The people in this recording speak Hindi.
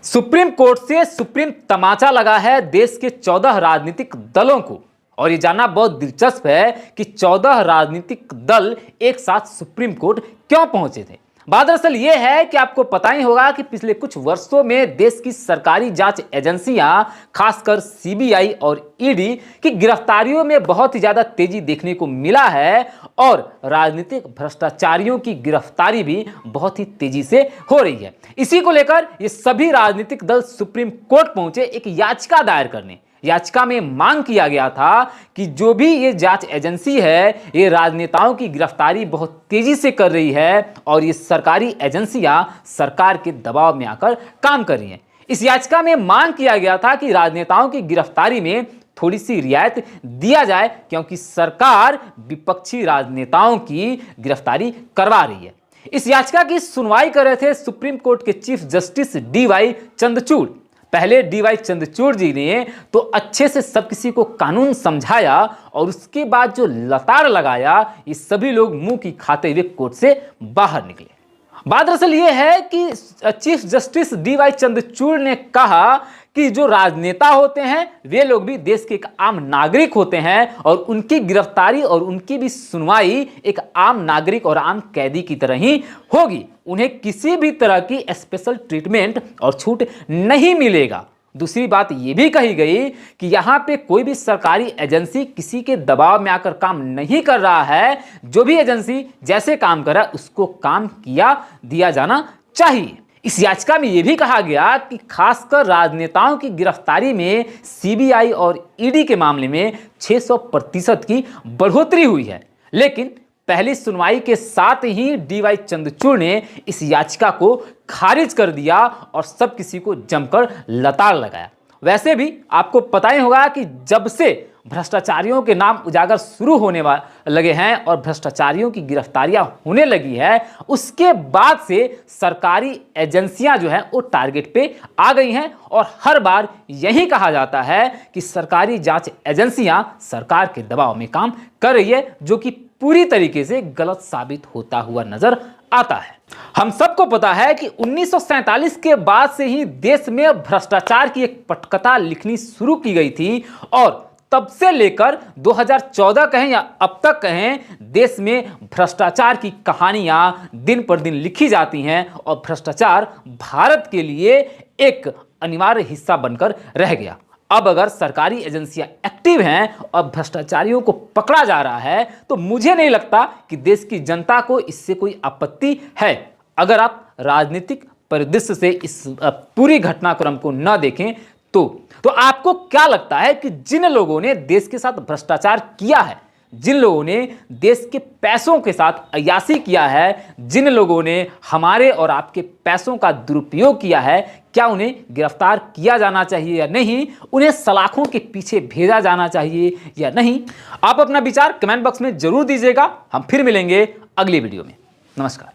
सुप्रीम कोर्ट से सुप्रीम तमाचा लगा है देश के 14 राजनीतिक दलों को। और ये जानना बहुत दिलचस्प है कि 14 राजनीतिक दल एक साथ सुप्रीम कोर्ट क्यों पहुंचे थे। बात दरअसल ये है कि आपको पता ही होगा कि पिछले कुछ वर्षों में देश की सरकारी जांच एजेंसियां, खासकर सीबीआई और ईडी की गिरफ्तारियों में बहुत ही ज्यादा तेजी देखने को मिला है और राजनीतिक भ्रष्टाचारियों की गिरफ्तारी भी बहुत ही तेजी से हो रही है। इसी को लेकर ये सभी राजनीतिक दल सुप्रीम कोर्ट पहुंचे एक याचिका दायर करने। याचिका में मांग किया गया था कि जो भी ये जांच एजेंसी है ये राजनेताओं की गिरफ्तारी बहुत तेजी से कर रही है और ये सरकारी एजेंसियां सरकार के दबाव में आकर काम कर रही हैं। इस याचिका में मांग किया गया था कि राजनेताओं की गिरफ्तारी में थोड़ी सी रियायत दिया जाए क्योंकि सरकार विपक्षी राजनेताओं की गिरफ्तारी करवा रही है। इस याचिका की सुनवाई कर रहे थे सुप्रीम कोर्ट के चीफ जस्टिस डीवाई चंद्रचूड़। पहले डीवाई चंद्रचूड़ जी ने तो अच्छे से सब किसी को कानून समझाया और उसके बाद जो लताड़ लगाया ये सभी लोग मुंह की खाते हुए कोर्ट से बाहर निकले। बात दरअसल ये है कि चीफ जस्टिस डीवाई चंद्रचूड़ ने कहा कि जो राजनेता होते हैं वे लोग भी देश के एक आम नागरिक होते हैं और उनकी गिरफ्तारी और उनकी भी सुनवाई एक आम नागरिक और आम कैदी की तरह ही होगी। उन्हें किसी भी तरह की स्पेशल ट्रीटमेंट और छूट नहीं मिलेगा। दूसरी बात यह भी कही गई कि यहां पे कोई भी सरकारी एजेंसी किसी के दबाव में आकर काम नहीं कर रहा है। जो भी एजेंसी जैसे काम कर रहा है उसको काम किया दिया जाना चाहिए। इस याचिका में यह भी कहा गया कि खासकर राजनेताओं की गिरफ्तारी में सीबीआई और ईडी के मामले में 600% की बढ़ोतरी हुई है। लेकिन पहली सुनवाई के साथ ही डीवाई चंद्रचूड़ ने इस याचिका को खारिज कर दिया और सब किसी को जमकर लताड़ लगाया। वैसे भी आपको पता ही होगा कि जब से भ्रष्टाचारियों के नाम उजागर शुरू होने लगे हैं और भ्रष्टाचारियों की गिरफ्तारियां होने लगी है उसके बाद से सरकारी एजेंसियां जो हैं वो टारगेट पे आ गई हैं और हर बार यही कहा जाता है कि सरकारी जांच एजेंसियां सरकार के दबाव में काम कर रही है, जो कि पूरी तरीके से गलत साबित होता हुआ नजर आता है। हम सबको पता है कि 1947 के बाद से ही देश में भ्रष्टाचार की एक पटकथा लिखनी शुरू की गई थी और तब से लेकर 2014 कहें या अब तक कहें देश में भ्रष्टाचार की कहानियां दिन पर दिन लिखी जाती हैं और भ्रष्टाचार भारत के लिए एक अनिवार्य हिस्सा बनकर रह गया। अब अगर सरकारी एजेंसियां एक्टिव हैं और भ्रष्टाचारियों को पकड़ा जा रहा है तो मुझे नहीं लगता कि देश की जनता को इससे कोई आपत्ति है। अगर आप राजनीतिक परिदृश्य से इस पूरी घटनाक्रम को न देखें तो आपको क्या लगता है कि जिन लोगों ने देश के साथ भ्रष्टाचार किया है, जिन लोगों ने देश के पैसों के साथ अय्याशी किया है, जिन लोगों ने हमारे और आपके पैसों का दुरुपयोग किया है, क्या उन्हें गिरफ्तार किया जाना चाहिए या नहीं? उन्हें सलाखों के पीछे भेजा जाना चाहिए या नहीं? आप अपना विचार कमेंट बॉक्स में जरूर दीजिएगा। हम फिर मिलेंगे अगली वीडियो में। नमस्कार।